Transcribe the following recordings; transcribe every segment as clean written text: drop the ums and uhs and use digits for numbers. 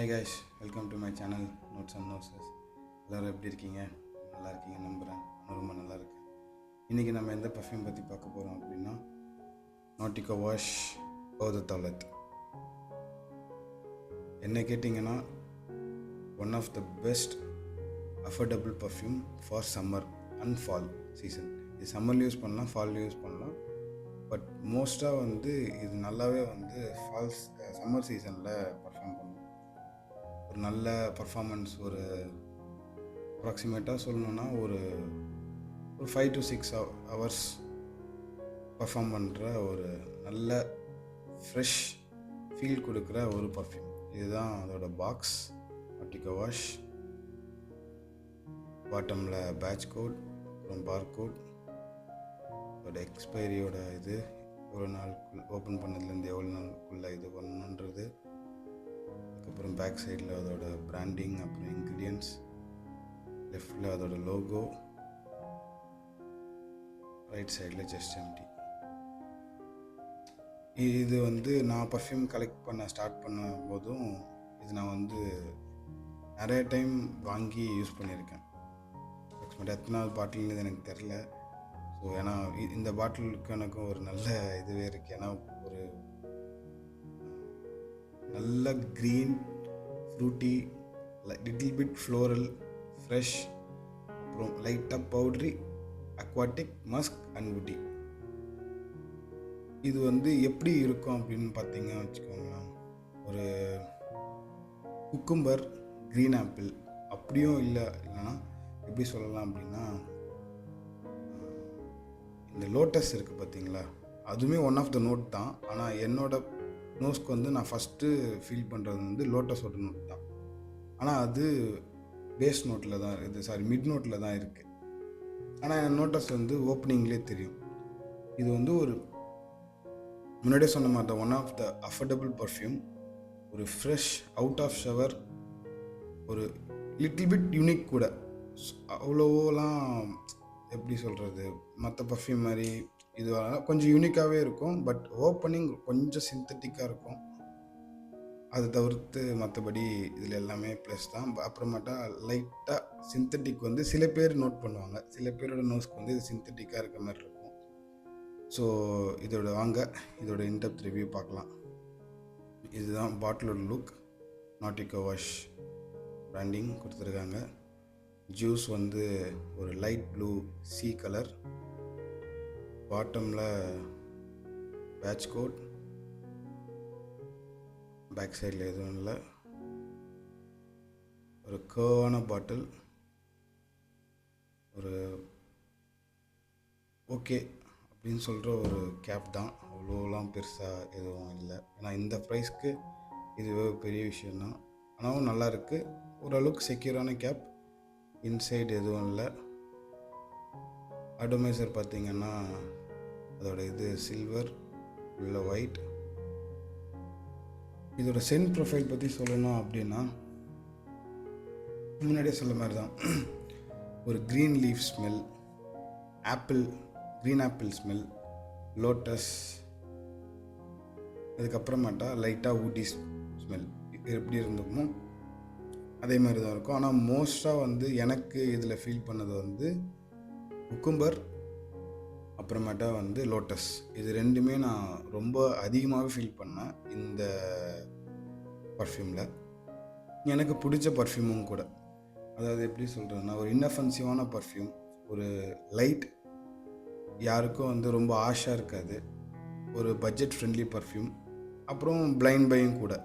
Hi guys, welcome to my channel notes and noteses. எல்லோரும் எப்படி இருக்கீங்க? நல்லா இருக்கீங்க நம்புகிறேன். நான் ரொம்ப நல்லா இருக்கேன். இன்றைக்கி நம்ம எந்த பர்ஃப்யூம் பற்றி பார்க்க போகிறோம் அப்படின்னா நாட்டிகோ வாஷ் ஓ த டாய்லெட். என்ன கேட்டிங்கன்னா one of the best affordable perfume for summer and fall season. இது சம்மர்ல யூஸ் பண்ணலாம், ஃபால்ல யூஸ் பண்ணலாம். பட் மோஸ்ட்டாக இது நல்லாவே சம்மர் சீசனில் பர்ஃபார்ம் பண்ணும். ஒரு நல்ல பர்ஃபார்மன்ஸ், ஒரு அப்ராக்சிமேட்டாக சொல்லணுன்னா ஒரு 5 to 6 hours பர்ஃபார்ம் பண்ணுற ஒரு நல்ல ஃப்ரெஷ் ஃபீல் கொடுக்குற ஒரு பர்ஃப்யூம். இதுதான் அதோட பாக்ஸ். நாட்டிகோ வாஷ். பாட்டமில் பேட்ச் கோட், அப்புறம் பார் கோட், அதோட எக்ஸ்பைரியோட இது எவ்வளோ நாள் ஓப்பன் பண்ணதுலேருந்து எவ்வளோ நாளுக்குள்ளே இது பண்ணணுன்றது, அதுக்கப்புறம் பேக் சைடில் அதோட பிராண்டிங், அப்புறம் இன்க்ரீடியன்ட்ஸ், லெஃப்டில் அதோட லோகோ, ரைட் சைடில் ஜஸ்ட் எம்டி. இது நான் பர்ஃப்யூம் கலெக்ட் பண்ண ஸ்டார்ட் பண்ணும் போதும் இது நான் நிறைய டைம் வாங்கி யூஸ் பண்ணியிருக்கேன். அப்ராக்சிமேட்டாக எத்தனாவது பாட்டில்னு எனக்கு தெரில. ஸோ ஏன்னா இந்த பாட்டிலுக்கு எனக்கும் ஒரு நல்ல இதுவே இருக்குது. ஏன்னா ஒரு நல்ல green, fruity, little bit floral, fresh, அப்புறம் லைட்டாக powdery, aquatic, musk and woody. இது எப்படி இருக்கும் அப்படின்னு பார்த்தீங்கன்னா வச்சுக்கோங்களேன், ஒரு குக்கும்பர், க்ரீன் ஆப்பிள் அப்படியும் இல்லைன்னா எப்படி சொல்லலாம் அப்படின்னா இந்த லோட்டஸ் இருக்குது பார்த்தீங்களா, அதுவுமே ஒன் ஆஃப் த நோட் தான். ஆனால் என்னோட நோஸ்க்கு நான் ஃபஸ்ட்டு ஃபீல் பண்ணுறது லோட்டஸோட நோட் தான். ஆனால் அது பேஸ் நோட்டில் தான் இருக்குது, மிட் நோட்டில் தான் இருக்குது. ஆனால் என் நோட்டஸ் ஓப்பனிங்லேயே தெரியும். இது ஒரு முன்னாடியே சொன்ன மாதிரி தான் one of the affordable perfume. ஒரு ஃப்ரெஷ், அவுட் ஆஃப் ஷவர், ஒரு லிட்டில் பிட் யூனிக் கூட. அவ்வளோலாம் எப்படி சொல்கிறது, மற்ற பர்ஃப்யூம் மாதிரி இது கொஞ்சம் யூனிக்காகவே இருக்கும். பட் ஓப்பனிங் கொஞ்சம் சிந்தட்டிக்காக இருக்கும். அதை தவிர்த்து மற்றபடி இதில் எல்லாமே ப்ளஸ் தான். அப்புறமேட்டா லைட்டாக சிந்தட்டிக் சில பேர் நோட் பண்ணுவாங்க, சில பேரோட நோஸ்க்கு இது சிந்தட்டிக்காக இருக்க மாதிரி இருக்கும். ஸோ இதோட இன்டெப்த் ரிவ்யூ பார்க்கலாம். இதுதான் பாட்டிலோட லுக். நாட்டிகோ வாஷ் பிராண்டிங் கொடுத்துருக்காங்க. ஜூஸ் ஒரு லைட் ப்ளூ சி கலர். பாட்டமில் பேட்ச் கோட், பேக் சைடில் எதுவும் இல்லை. ஒரு கர்வான பாட்டில், ஒரு ஓகே அப்படின்னு சொல்கிற ஒரு கேப் தான். அவ்வளோலாம் பெருசாக எதுவும் இல்லை. ஏன்னா இந்த ப்ரைஸ்க்கு இதுவே பெரிய விஷயந்தான். ஆனாலும் நல்லா இருக்குது. ஓரளவுக்கு செக்யூரான கேப். இன்சைடு எதுவும் இல்லை. அடோமைசர் பார்த்திங்கன்னா அதோட சில்வர், உள்ள ஒயிட். இதோட சென்ட் ப்ரொஃபைல் பற்றி சொல்லணும் அப்படின்னா முன்னாடியே சொல்ல மாதிரி தான். ஒரு green leaf smell, green apple smell, lotus, அதுக்கப்புறமேட்டா லைட்டாக ஊட்டி ஸ்மெல். எப்படி இருந்துக்குமோ அதே மாதிரி தான் இருக்கும். ஆனால் மோஸ்ட்டாக எனக்கு இதில் ஃபீல் பண்ணது குக்கும்பர், அப்புறமேட்டா லோட்டஸ். இது ரெண்டுமே நான் ரொம்ப அதிகமாகவே ஃபீல் பண்ணேன் இந்த பர்ஃப்யூமில். எனக்கு பிடிச்ச பர்ஃப்யூமும் கூட. அதாவது எப்படி சொல்கிறதுனா, ஒரு இன்னஃபென்சிவான பர்ஃப்யூம், ஒரு லைட், யாருக்கும் ரொம்ப ஆஷாக இருக்காது, ஒரு பட்ஜெட் ஃப்ரெண்ட்லி பர்ஃப்யூம். அப்புறம் பிளைண்ட் பையும் கூட.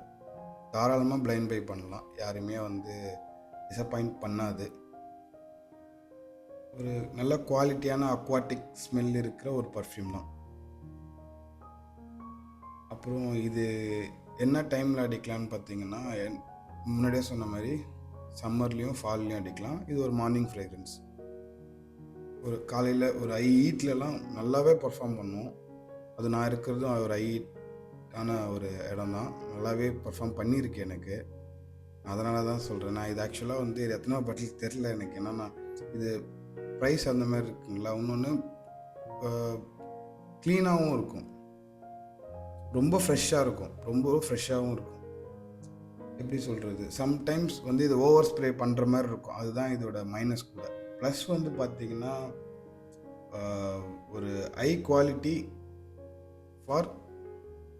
தாராளமாக பிளைண்ட் பை பண்ணலாம், யாருமே டிசப்பாயிண்ட் பண்ணாது. ஒரு நல்ல குவாலிட்டியான அக்வாட்டிக் ஸ்மெல் இருக்கிற ஒரு பர்ஃப்யூம் தான். அப்புறம் இது என்ன டைமில் அடிக்கலான்னு பார்த்தீங்கன்னா, முன்னாடியே சொன்ன மாதிரி சம்மர்லேயும் ஃபால்லையும் அடிக்கலாம். இது ஒரு மார்னிங் ஃப்ரேக்ரன்ஸ். ஒரு காலையில் ஒரு ஹீட்லலாம் நல்லாவே பர்ஃபார்ம் பண்ணும். அது நான் இருக்கிறதும் ஒரு ஹீட்டான ஒரு இடம் தான். நல்லாவே பர்ஃபார்ம் பண்ணியிருக்கு எனக்கு. அதனால தான் சொல்கிறேன். நான் இது ஆக்சுவலாக இது எத்தனை பாட்டில் தெரில எனக்கு. என்னென்னா இது ப்ரைஸ் அந்த மாதிரி இருக்குங்களா. இன்னொன்று க்ளீனாகவும் இருக்கும், ரொம்ப ஃப்ரெஷ்ஷாக இருக்கும், ரொம்ப ஃப்ரெஷ்ஷாகவும் இருக்கும். எப்படி சொல்கிறது, சம்டைம்ஸ் வந்து இது ஓவர் ஸ்ப்ரே பண்ணுற மாதிரி இருக்கும். அதுதான் இதோட மைனஸ் கூட. ப்ளஸ் வந்து பார்த்தீங்கன்னா ஒரு high quality for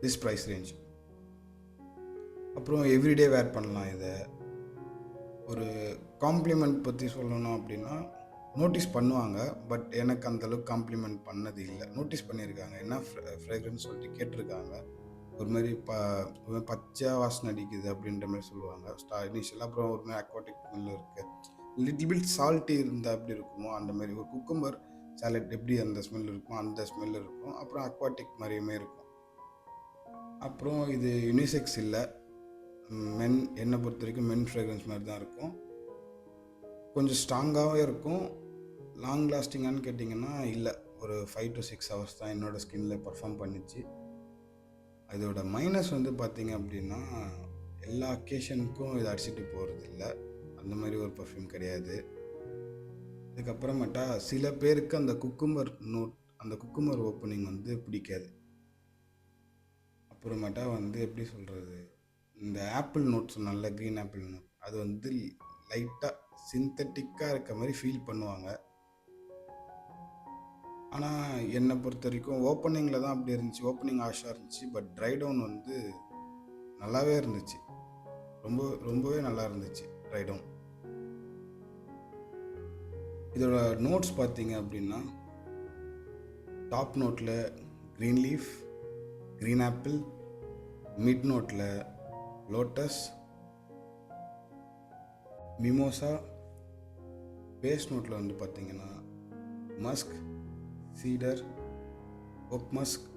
this price range. அப்புறம் எவ்ரிடே வேர் பண்ணலாம் இதை. ஒரு காம்ப்ளிமெண்ட் பற்றி சொல்லணும் அப்படின்னா நோட்டீஸ் பண்ணுவாங்க, பட் எனக்கு அந்தளவுக்கு காம்ப்ளிமெண்ட் பண்ணது இல்லை. நோட்டீஸ் பண்ணியிருக்காங்க, என்ன ஃப்ரேக்ரன்ஸ் சொல்லிட்டு கேட்டிருக்காங்க. ஒரு மாதிரி பச்சை வாசனை அடிக்குது அப்படின்ற மாதிரி சொல்லுவாங்க இனிஷியலாக. அப்புறம் ஒரு மாதிரி அக்வாட்டிக் ஸ்மெல் இருக்குது, லிட்டில் பிட் சால்ட்டி இருந்தால் எப்படி இருக்குமோ அந்த மாதிரி. ஒரு குக்கும்பர் சாலட் எப்படி அந்த ஸ்மெல் இருக்குமோ அந்த ஸ்மெல் இருக்கும். அப்புறம் அக்வாட்டிக் மாதிரியுமே இருக்கும். அப்புறம் இது யூனிசெக்ஸ் இல்லை, மென் என்னை பொறுத்த வரைக்கும் மென் ஃப்ரேக்ரன்ஸ் மாதிரி தான் இருக்கும். கொஞ்சம் ஸ்ட்ராங்காகவே இருக்கும். லாங் லாஸ்டிங்கானு கேட்டிங்கன்னா இல்லை, ஒரு 5 to 6 hours தான் என்னோடய ஸ்கின்னில் பர்ஃபார்ம் பண்ணிச்சு. இதோட மைனஸ் வந்து பார்த்திங்க அப்படின்னா எல்லா அக்கேஷனுக்கும் இதை அடிச்சுட்டு போகிறது இல்லை, அந்த மாதிரி ஒரு பர்ஃப்யூம் கிடையாது. அதுக்கப்புறமேட்டா சில பேருக்கு அந்த குக்கும்பர் நோட், அந்த குக்கும்பர் ஓப்பனிங் வந்து பிடிக்காது. அப்புறமேட்டா வந்து எப்படி சொல்கிறது, இந்த ஆப்பிள் நோட்ஸ் நல்ல க்ரீன் ஆப்பிள் நோட், அது வந்து லைட்டாக சிந்தட்டிக்காக இருக்க மாதிரி ஃபீல் பண்ணுவாங்க. ஆனால் என்னை பொறுத்த வரைக்கும் ஓப்பனிங்கில் தான் அப்படி இருந்துச்சு, ஓப்பனிங் ஆஷாக இருந்துச்சு. பட் ட்ரை டவுன் வந்து நல்லாவே இருந்துச்சு, ரொம்பவே நல்லா இருந்துச்சு ட்ரை டவுன். இதோட நோட்ஸ் பார்த்தீங்க அப்படின்னா டாப் நோட்டில் green leaf, green apple, mid நோட்டில் லோட்டஸ், மிமோசா, பேஸ் நோட்டில் வந்து பார்த்தீங்கன்னா மஸ்க், சீடர், ஓக் மஸ்க்,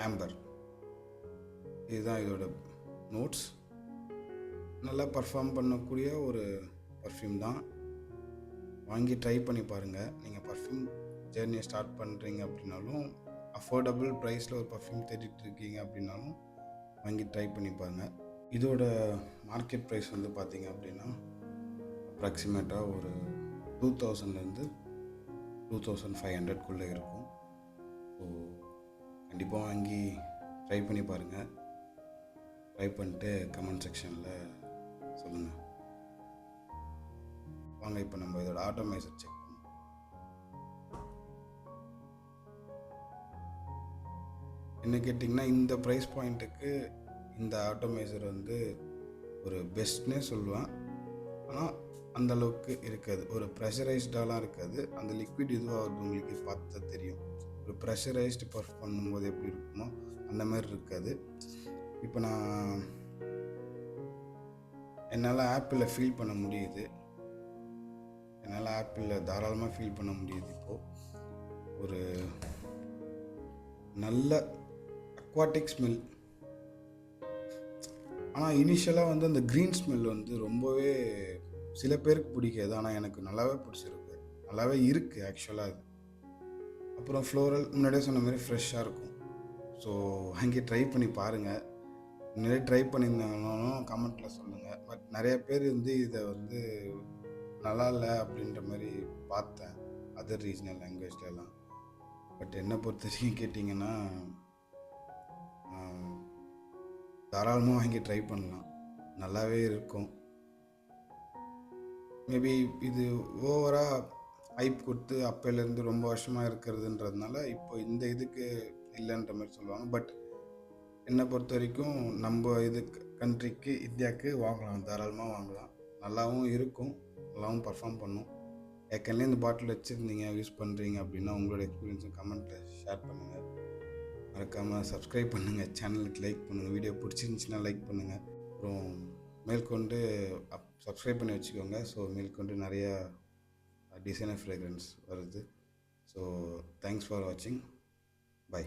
ஆம்பர். இதுதான் இதோட நோட்ஸ். நல்லா பர்ஃபார்ம் பண்ணக்கூடிய ஒரு பர்ஃப்யூம் தான். வாங்கி ட்ரை பண்ணி பாருங்கள். நீங்கள் பர்ஃப்யூம் ஜேர்னியை ஸ்டார்ட் பண்ணுறீங்க அப்படின்னாலும், அஃபோர்டபுள் ப்ரைஸில் ஒரு பர்ஃப்யூம் தேடிட்டு இருக்கீங்க அப்படின்னாலும் வாங்கி ட்ரை பண்ணி பாருங்கள். இதோட மார்க்கெட் ப்ரைஸ் வந்து பார்த்தீங்க அப்படின்னா அப்ராக்சிமேட்டாக ஒரு 2000 2500 இருக்கும். ஸோ கண்டிப்பாக வாங்கி ட்ரை பண்ணி பாருங்கள். ட்ரை பண்ணிட்டு கமெண்ட் செக்ஷனில் சொல்லுங்கள். வாங்க இப்போ நம்ம இதோட ஆட்டோமைசர் செக் பண்ணுவோம். என்ன கேட்டிங்கன்னா, இந்த ப்ரைஸ் பாயிண்ட்டுக்கு இந்த ஆட்டோமைசர் வந்து ஒரு பெஸ்ட்னே சொல்லுவேன். ஆனால் அந்தளவுக்கு இருக்காது, ஒரு ப்ரெஷரைஸ்டாலாம் இருக்காது. அந்த லிக்விட் இதுவாக உங்களுக்கு பார்த்தா தெரியும். ஒரு ப்ரெஷரைஸ்டு பர்ஃப் பண்ணும்போது எப்படி இருக்குமோ அந்த மாதிரி இருக்காது. இப்போ நான் என்னால் ஆப்பிளில் ஃபீல் பண்ண முடியுது, என்னால் ஆப்பிளில் தாராளமாக ஃபீல் பண்ண முடியுது. இப்போது ஒரு நல்ல அக்வாட்டிக் ஸ்மெல். ஆனால் இனிஷியலாக வந்து அந்த க்ரீன் ஸ்மெல் வந்து ரொம்பவே சில பேருக்கு பிடிக்காது, ஆனால் எனக்கு நல்லாவே பிடிச்சிருக்கு, நல்லாவே இருக்குது ஆக்சுவலாக அது. அப்புறம் ஃப்ளோரல் முன்னாடியே சொன்ன மாதிரி ஃப்ரெஷ்ஷாக இருக்கும். ஸோ அங்கே ட்ரை பண்ணி பாருங்கள். முன்னாடியே ட்ரை பண்ணியிருந்தாங்கனாலும் கமெண்ட்டில் சொல்லுங்கள். பட் நிறைய பேர் வந்து இதை வந்து நல்லா இல்லை அப்படின்ற மாதிரி பார்த்தேன் அதர் ரீஜனல் லாங்குவேஜ்லாம். பட் என்னை பொறுத்த வரைக்கும் கேட்டிங்கன்னா தாராளமாக வாங்கி ட்ரை பண்ணலாம், நல்லாவே இருக்கும். மேபி இது ஓவராக ஹைப் கொடுத்து அப்போலேருந்து ரொம்ப வருஷமாக இருக்கிறதுன்றதுனால இப்போ இந்த இதுக்கு இல்லைன்ற மாதிரி சொல்லுவாங்க. பட் என்னை பொறுத்த வரைக்கும் நம்ம இது கண்ட்ரிக்கு இந்தியாவுக்கு வாங்கலாம், தாராளமாக வாங்கலாம். நல்லாவும் இருக்கும், நல்லாவும் பர்ஃபார்ம் பண்ணும். ஏற்கனவே இந்த பாட்டில் வச்சுருந்தீங்க, யூஸ் பண்ணுறீங்க அப்படின்னா உங்களோட எக்ஸ்பீரியன்ஸும் கமெண்ட்டில் ஷேர் பண்ணுங்கள். மறக்காமல் சப்ஸ்கிரைப் பண்ணுங்கள், சேனலுக்கு லைக் பண்ணுங்கள், வீடியோ பிடிச்சிருந்துச்சின்னா லைக் பண்ணுங்கள். அப்புறம் மேற்கொண்டு சப்ஸ்கிரைப் பண்ணி வச்சுக்கோங்க. ஸோ மேற்கொண்டு நிறையா டிசைனர் ஃப்ரேக்ரன்ஸ் வருது. ஸோ தேங்க்ஸ் ஃபார் வாட்சிங். பை.